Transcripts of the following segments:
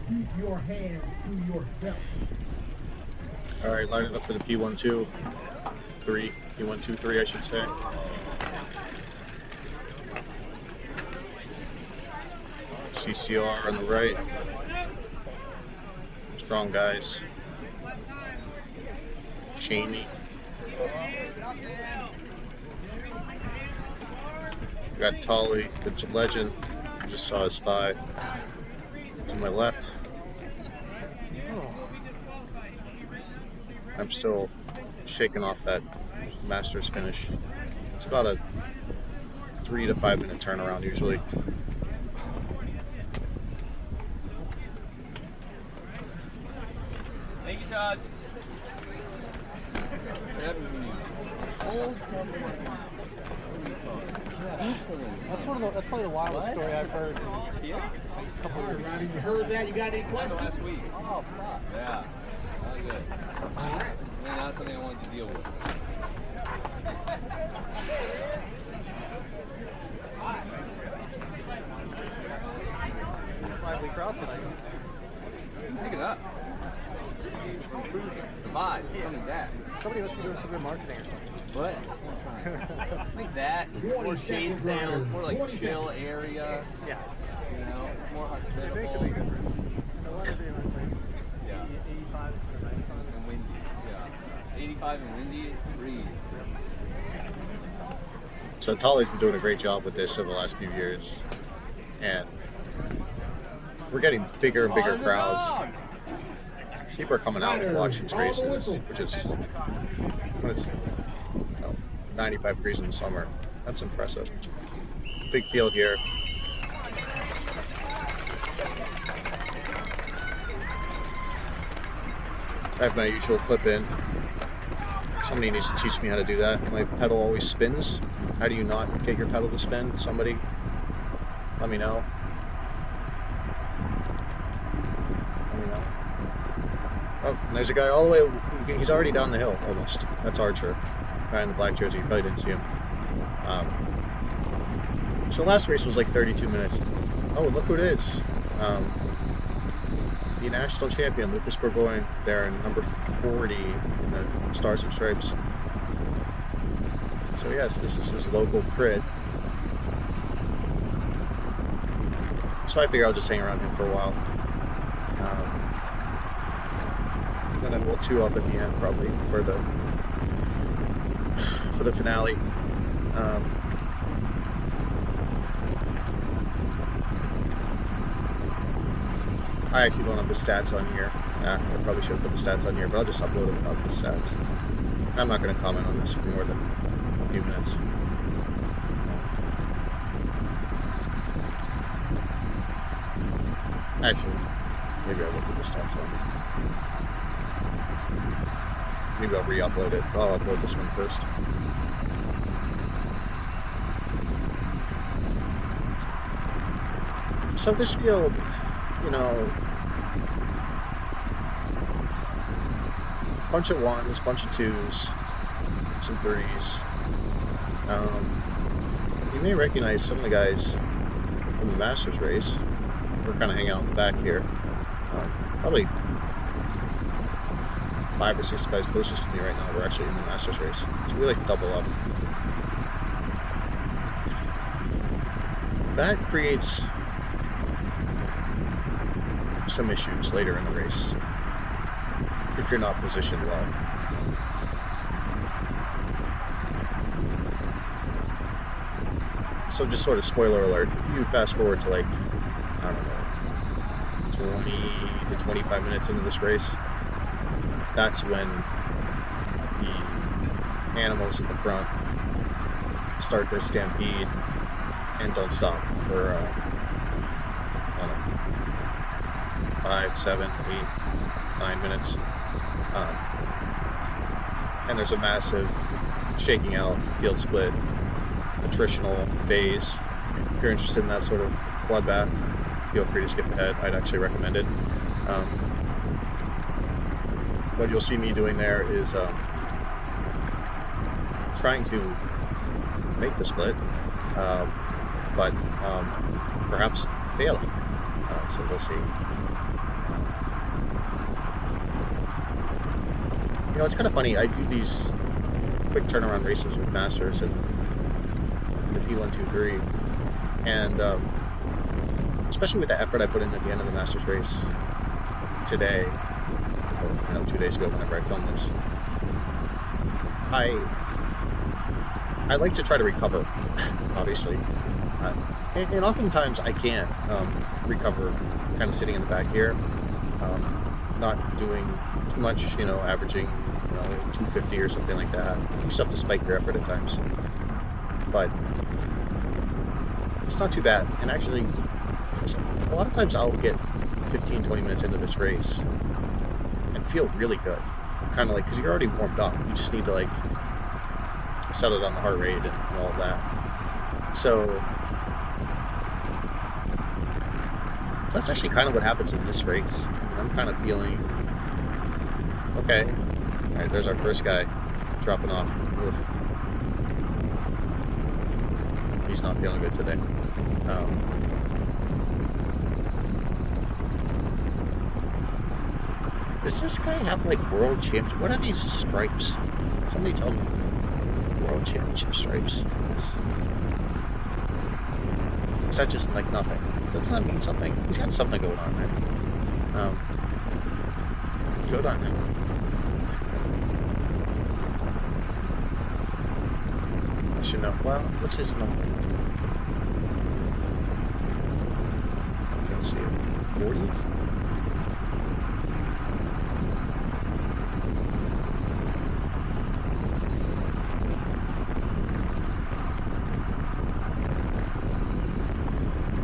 Keep your hands to yourself. All right, line it up for the P123. P123, I should say. CCR on the right. Strong guys. Cheney. We got Tully, the legend. I just saw his thigh. To my left. I'm still shaking off that Masters finish. It's about a 3 to 5 minute turnaround usually. Thank you, Todd. That's probably the wildest story I've heard in a couple of years. You heard that? You got any questions? Last week. Oh, fuck. Yeah. Not good. And not something I wanted to deal with. Lively crowd tonight. Pick it up. The vibe's coming back. Somebody must be doing some good marketing or something. What? Like that. More shade sounds, more like chill area. Yeah. You know, it's more It makes a hospitable. big difference. And the weather being like Yeah. 85 instead of 95. And windy. Yeah. 85 and windy, it's a breeze. So Tully's been doing a great job with this over the last few years. And we're getting bigger and bigger crowds. People are coming out to watch these races, which is when it's 95 degrees in the summer. That's impressive. Big field here. I have my usual clip in. Somebody needs to teach me how to do that. My pedal always spins. How do you not get your pedal to spin? Somebody let me know. Oh, and there's a guy all the way. He's already down the hill, almost. That's Archer. Guy in the black jersey. You probably didn't see him. So the last race was like 32 minutes. Oh, look who it is. The national champion, Lucas Burgoyne, there in number 40 in the Stars and Stripes. So yes, this is his local crit. So I figure I'll just hang around him for a while. And then we'll chew up at the end probably for the finale. I actually don't have the stats on here. Yeah, I probably should have put the stats on here, but I'll just upload it without the stats. I'm not going to comment on this for more than a few minutes. Actually, maybe I'll look at the stats on. Maybe I'll re-upload it. I'll upload this one first. So this field, you know, bunch of ones, bunch of twos, some threes. You may recognize some of the guys from the Masters race. We're kind of hanging out in the back here. Probably 5 or 6 guys closest to me right now. We're actually in the Masters race, so we like double up. That creates some issues later in the race if you're not positioned well. So just sort of spoiler alert, if you fast forward to like, I don't know, 20 to 25 minutes into this race, that's when the animals at the front start their stampede and don't stop for, I don't know, 5, 7, 8, 9 minutes. And there's a massive shaking out, field split, attritional phase. If you're interested in that sort of bloodbath, feel free to skip ahead. I'd actually recommend it. What you'll see me doing there is trying to make the split, but perhaps failing. So we'll see. You know, it's kind of funny. I do these quick turnaround races with Masters and the P123, and especially with the effort I put in at the end of the Masters race today, or 2 days ago, whenever I filmed this, I like to try to recover, obviously, and oftentimes I can't recover, kind of sitting in the back here, not doing too much, averaging 250 or something like that. You still have to spike your effort at times, but it's not too bad. And actually, a lot of times I'll get 15-20 minutes into this race and feel really good, kind of like, because you're already warmed up, you just need to like set it on the heart rate and all of that. So that's actually kind of what happens in this race. I'm kind of feeling okay. All right, there's our first guy dropping off. Oof. He's not feeling good today. Does this guy have like world championship? What are these stripes? Somebody tell me. World championship stripes. Is that just like nothing? Doesn't that mean something? He's got something going on there. Good on him. I should know. Well, what's his number? Can't see it. 40?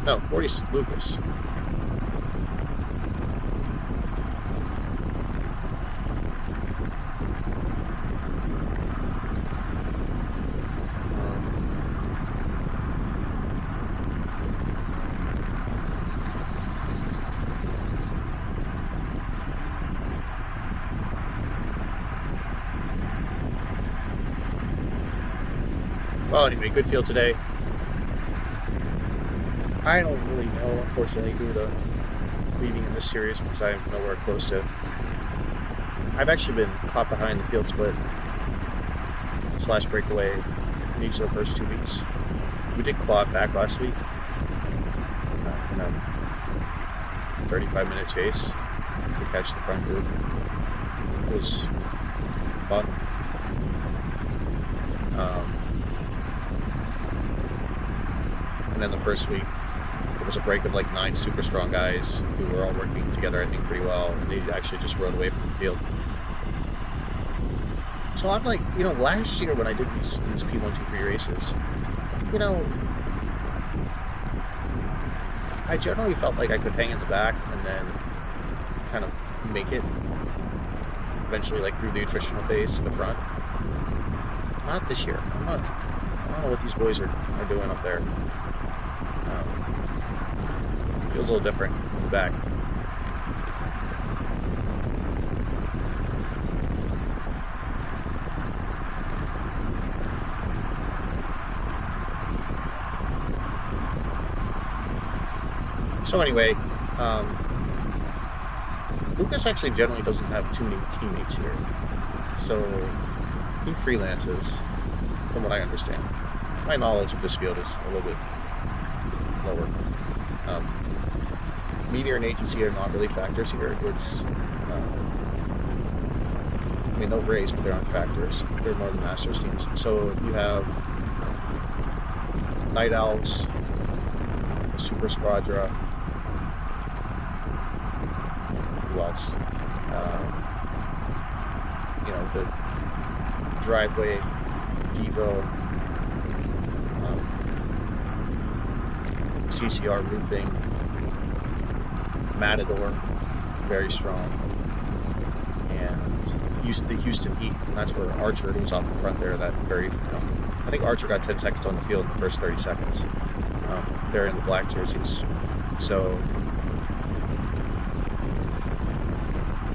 No, 40's Lucas. Well, anyway, good field today. I don't really know, unfortunately, who the leading in this series because I'm nowhere close to. I've actually been caught behind the field split / breakaway in each of the first 2 weeks. We did claw it back last week in a 35-minute chase to catch the front group. It was fun. And then the first week, there was a break of like 9 super strong guys who were all working together, I think, pretty well, and they actually just rode away from the field. So I'm like, last year when I did these P123 races, I generally felt like I could hang in the back and then kind of make it eventually, like through the attritional phase to the front. Not this year. I don't know what these boys are doing up there. Feels a little different in the back. So anyway, Lucas actually generally doesn't have too many teammates here. So he freelances, from what I understand. My knowledge of this field is a little bit lower. Meteor and ATC are not really factors here. It's, they'll race, but they're not factors. They're more the Masters teams. So you have Night Owls, Super Squadra. Who else? The Driveway, Devo, CCR Roofing, Matador, very strong, and the Houston Heat, and that's where Archer, who was off the front there, I think Archer got 10 seconds on the field in the first 30 seconds. They're in the black jerseys. So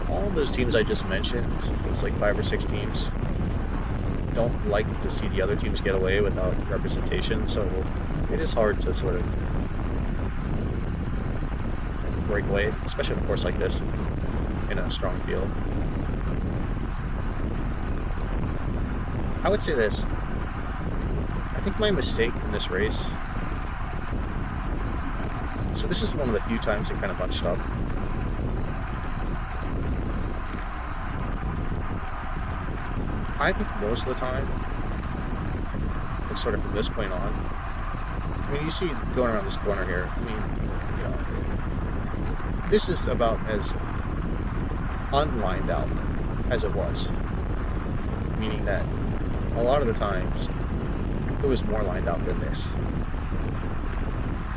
all those teams I just mentioned, those like 5 or 6 teams, don't like to see the other teams get away without representation, so it is hard to sort of break away, especially on a course like this in a strong field. I would say this. I think my mistake in this race. So this is one of the few times it kind of bunched up. I think most of the time, like sort of from this point on, I mean, you see going around this corner here, I mean, you know, this is about as unlined out as it was. Meaning that a lot of the times, it was more lined out than this.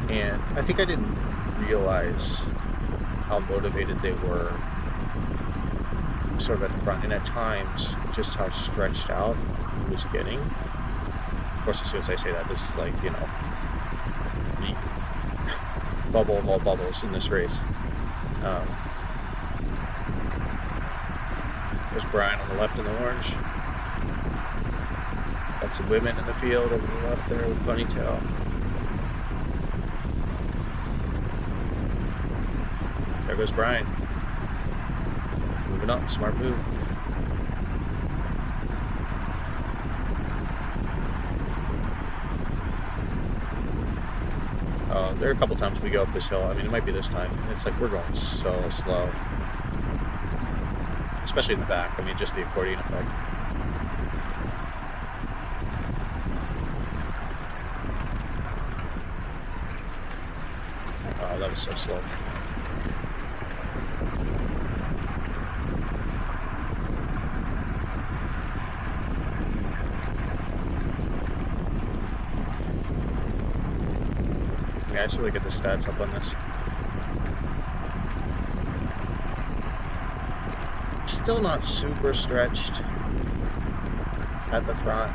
And I think I didn't realize how motivated they were sort of at the front, and at times just how stretched out it was getting. Of course, as soon as I say that, this is like, you know, the bubble of all bubbles in this race. There's Brian on the left in the orange. Got some women in the field over the left there with ponytail. There goes Brian. Moving up, smart move. There are a couple times we go up this hill. I mean, it might be this time. It's like we're going so slow. Especially in the back. I mean, just the accordion effect. Oh, that was so slow. Yeah, I should really get the stats up on this. Still not super stretched at the front.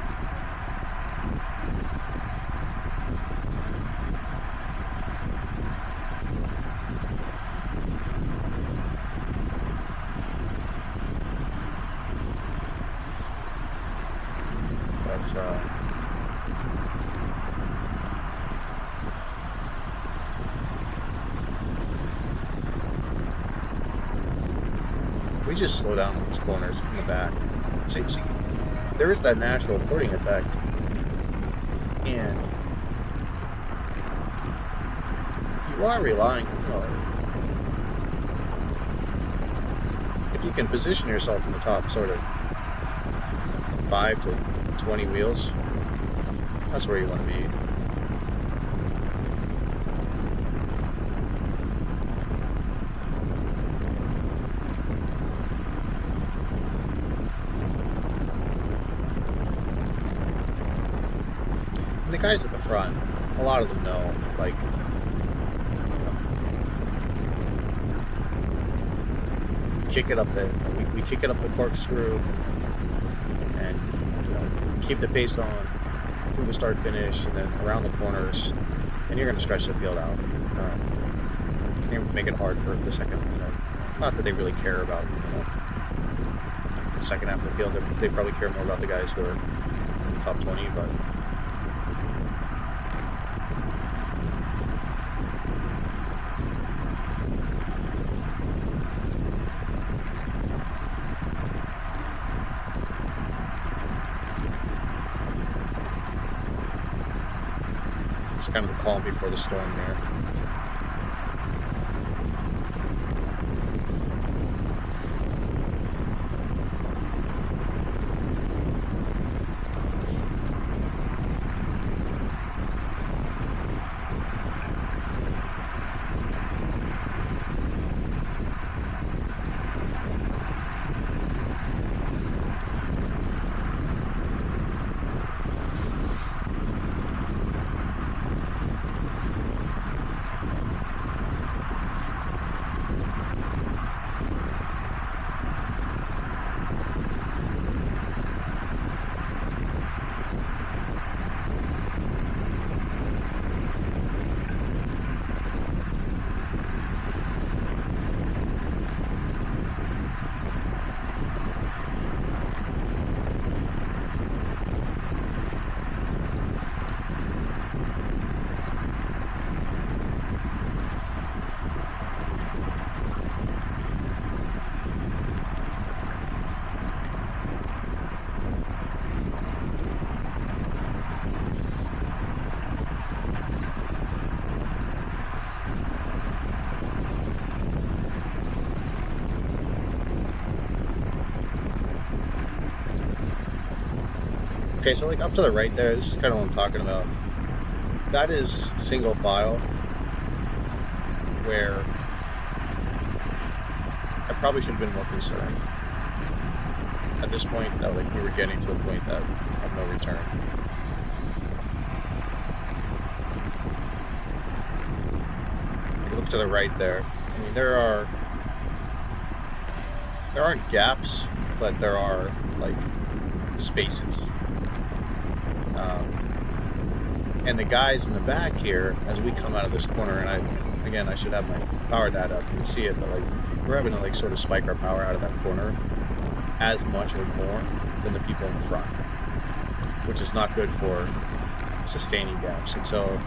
But we just slow down on those corners in the back. See, there is that natural accordion effect, and you are relying, you know, if you can position yourself in the top sort of 5 to 20 wheels, that's where you want to be. The guys at the front, a lot of them know, like, kick it up we kick it up the corkscrew, and, you know, keep the pace on through the start finish, and then around the corners, and you're going to stretch the field out. And make it hard for the second. You know, not that they really care about, you know, the second half of the field. They probably care more about the guys who are in the top 20, but. It's kind of the calm before the storm there. Okay, so like up to the right there, this is kind of what I'm talking about. That is single file, where I probably should have been more concerned. At this point, that like we were getting to the point that of no return. Look to the right there. I mean, there aren't gaps, but there are like spaces. And the guys in the back here, as we come out of this corner, and I should have my power data up, you can see it, but like we're having to like sort of spike our power out of that corner as much or more than the people in the front, which is not good for sustaining gaps. And so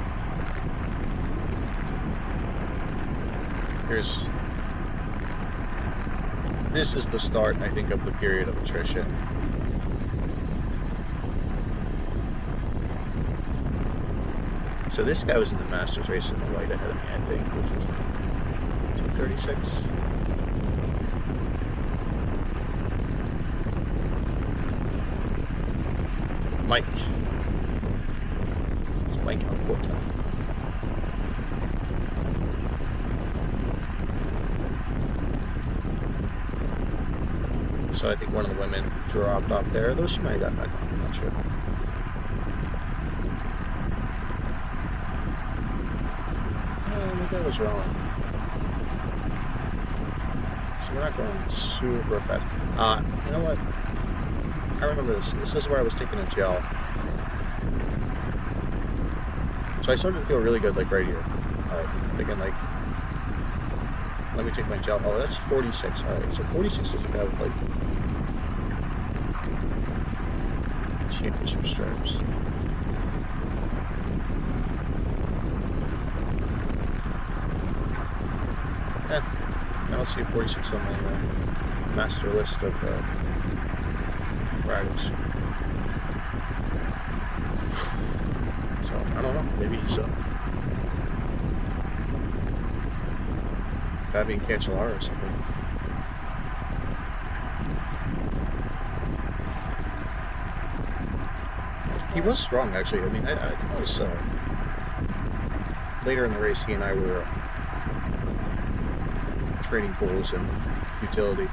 this is the start, I think, of the period of attrition. So this guy was in the Masters race in the white ahead of me, I think. What's his name? 236? Mike. It's Mike Alcorta. So I think one of the women dropped off there, though she might have gotten back on, I'm not sure. I was wrong. So we're not going super fast. You know what? I remember this. This is where I was taking a gel. So I started to feel really good, like right here. Alright, thinking like, let me take my gel. Oh, that's 46. Alright, so 46 is the guy with like championship stripes. I don't see a 46 on my master list of riders. So, I don't know. Maybe he's Fabian Cancellara or something. He was strong, actually. I mean, I think it was later in the race, he and I were trading pools and futility.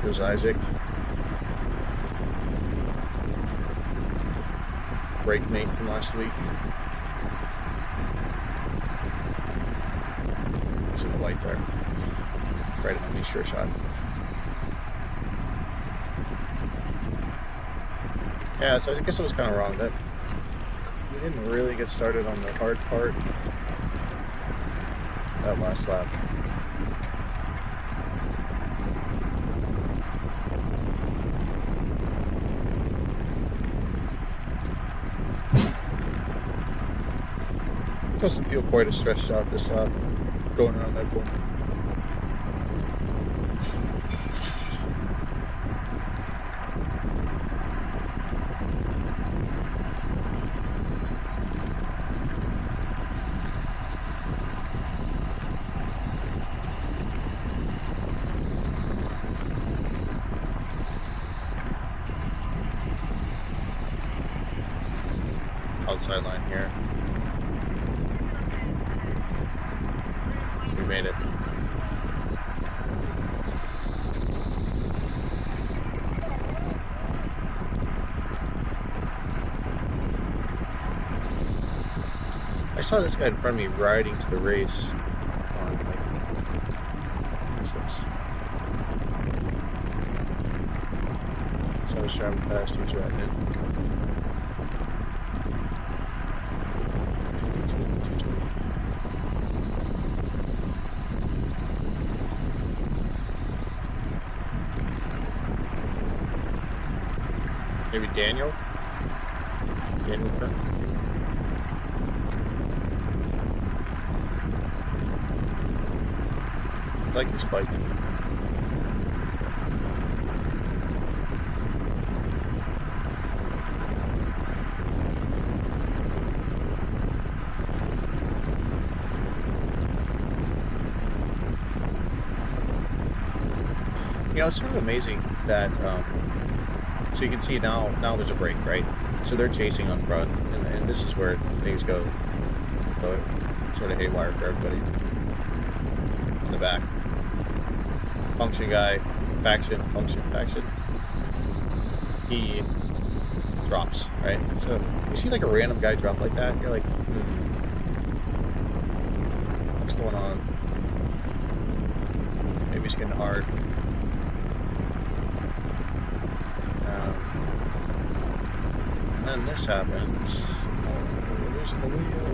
There's Isaac. Brake mate from last week. He's in the white there. Right on the sure shot. Yeah, so I guess I was kind of wrong. That we didn't really get started on the hard part that last lap. Doesn't feel quite as stretched out this lap, going around that corner. Outside line here. We made it. I saw this guy in front of me riding to the race on like, what's this? So I was driving past, he was riding it. Maybe Daniel? Daniel Kern? I like this bike. You know, it's sort of amazing that, so you can see now there's a break, right? So they're chasing on front, and this is where things go sort of haywire for everybody in the back. Function guy, faction, he drops, right? So you see like a random guy drop like that, you're like, what's going on? Maybe it's getting hard. And then this happens. Oh, we're losing the wheel.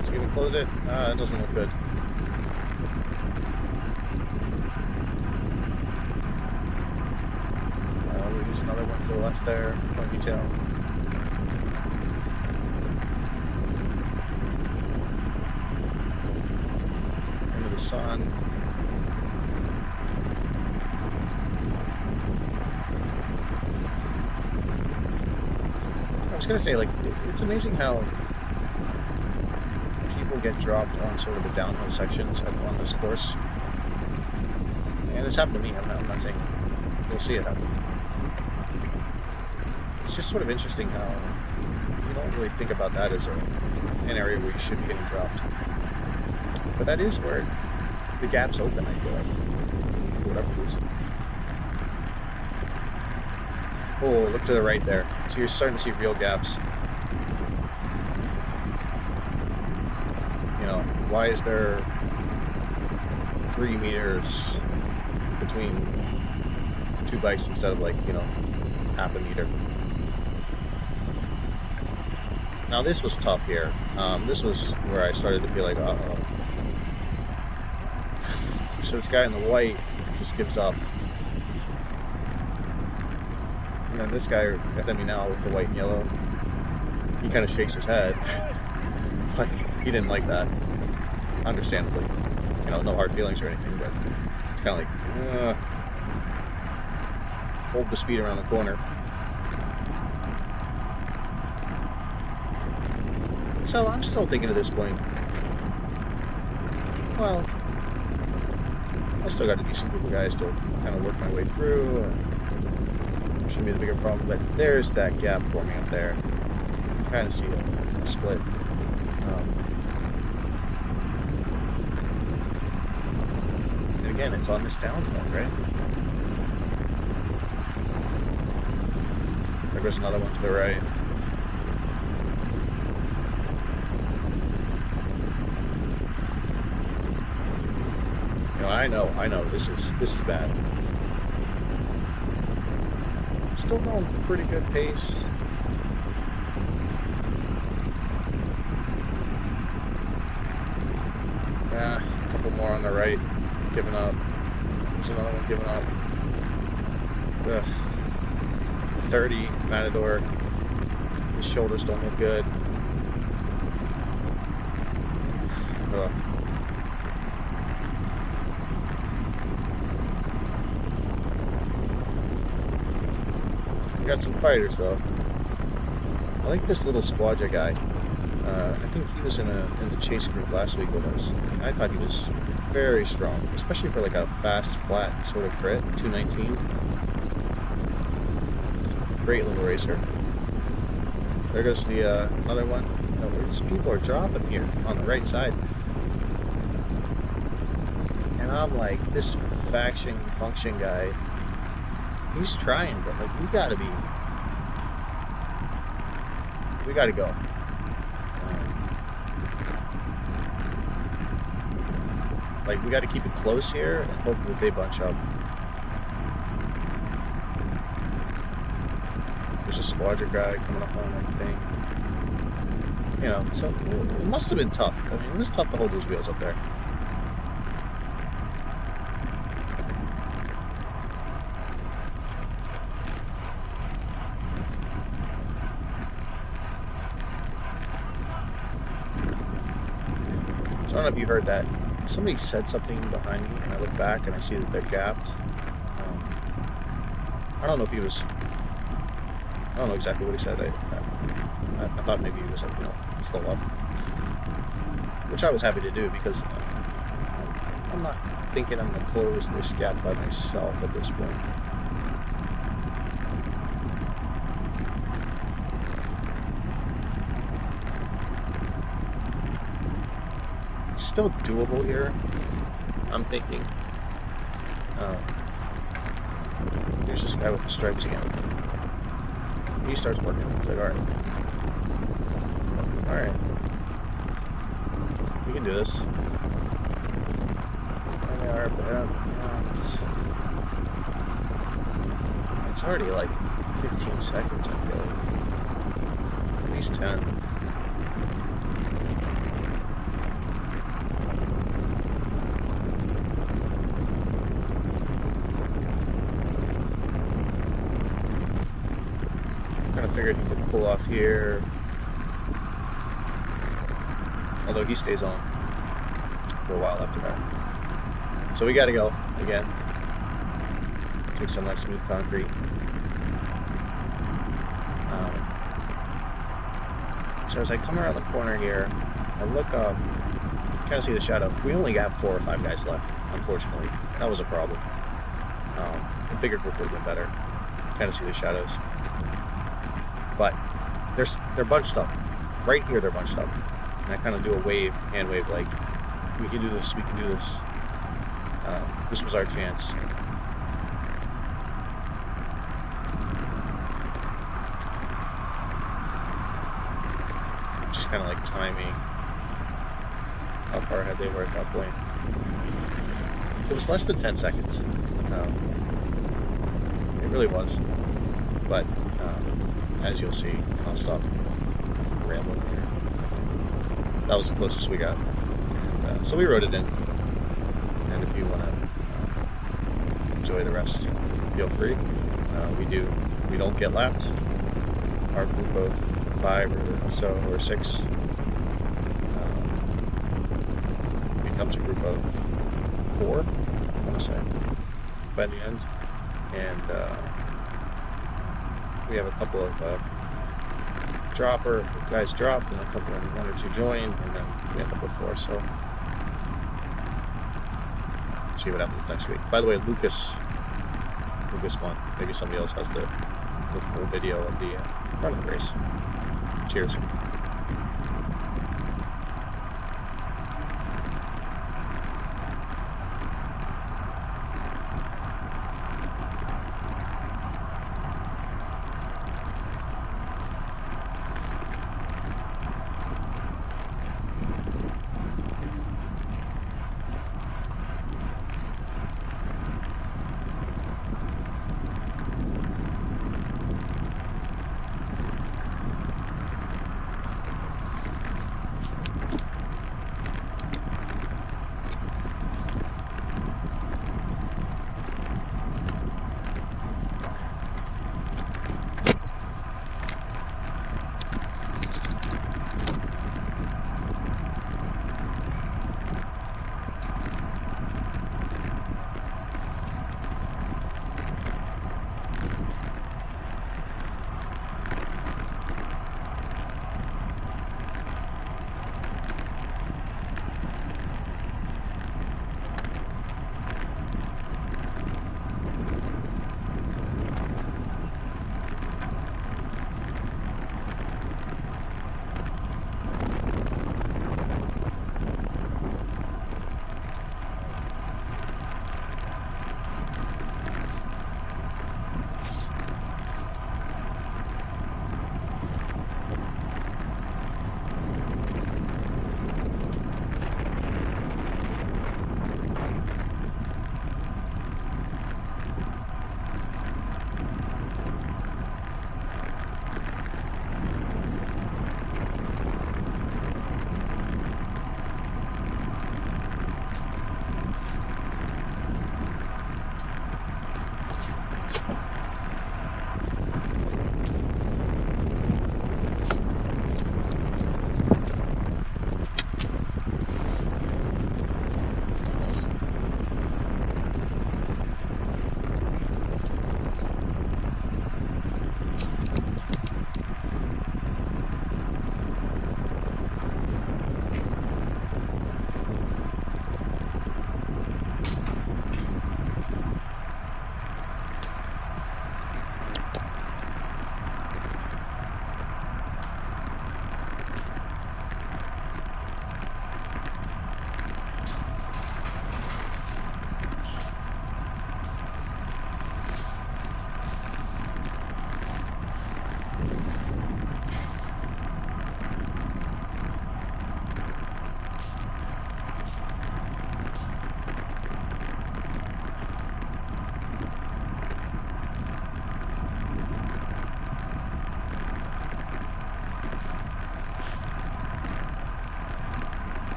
Is he gonna close it? It doesn't look good. We'll use another one to the left there, ponytail. Into the sun. I was gonna say, like, it's amazing how people get dropped on sort of the downhill sections on this course, and it's happened to me. I'm not saying you'll see it happen. It's just sort of interesting how you don't really think about that as an area where you should be getting dropped, but that is where the gap's open. I feel like, for whatever reason. Oh, look to the right there. So you're starting to see real gaps. You know, why is there 3 meters between two bikes instead of, like, you know, half a meter? Now this was tough here. This was where I started to feel like, uh-oh. So this guy in the white just gives up. And then this guy ahead of me now with the white and yellow, he kind of shakes his head. Like, he didn't like that. Understandably. You know, no hard feelings or anything, but it's kind of like, hold the speed around the corner. So I'm still thinking at this point, well, I still got a decent group of guys to kind of work my way through. Shouldn't be the bigger problem, but there's that gap forming up there. You kind of see a split. And again, it's on this downhill, right? There goes another one to the right. You know, I know, this is bad. Still going pretty good pace. A couple more on the right, giving up. There's another one giving up. Ugh. 30, Matador. His shoulders don't look good. Ugh. Got some fighters though. I like this little Squadra guy. I think he was in the chase group last week with us. I thought he was very strong, especially for like a fast, flat sort of crit. 219. Great little racer. There goes the another one. These people are dropping here on the right side, and I'm like, this faction function guy. He's trying, but like we gotta go. Like we gotta keep it close here and hope that they bunch up. There's a Squadron guy coming up on, I think. You know, so it must have been tough. I mean, it was tough to hold those wheels up there. So I don't know if you heard that. Somebody said something behind me, and I look back and I see that they're gapped. I don't know if he was. I don't know exactly what he said. I thought maybe he was like, you know, slow up. which I was happy to do because I'm not thinking I'm going to close this gap by myself at this point. Still doable here, I'm thinking. There's this guy with the stripes again. He starts working. He's like, alright, we can do this. And they are up there. It's already like 15 seconds, I feel like. At least 10. Kind of figured he would pull off here, although he stays on for a while after that. So we got to go again. Take some of that smooth concrete. So as I come around the corner here, I look up, kind of see the shadow. We only got 4 or 5 guys left, unfortunately. That was a problem. A bigger group would have been better. Kind of see the shadows. But they're bunched up. Right here they're bunched up. And I kind of do a wave, hand wave, like, we can do this, we can do this. This was our chance. Just kind of like timing how far ahead they were at that point. It was less than 10 seconds. It really was. But as you'll see, I'll stop rambling here. That was the closest we got. And, so we wrote it in. And if you want to enjoy the rest, feel free. We don't get lapped. Our group of 5 or so, or 6, becomes a group of 4, I want to say, by the end. And we have a couple of guys dropped, and a couple of 1 or 2 joined, and then we end up with 4. So see what happens next week. By the way, Lucas won. Maybe somebody else has the full video of the front of the race. Cheers.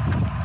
Bye.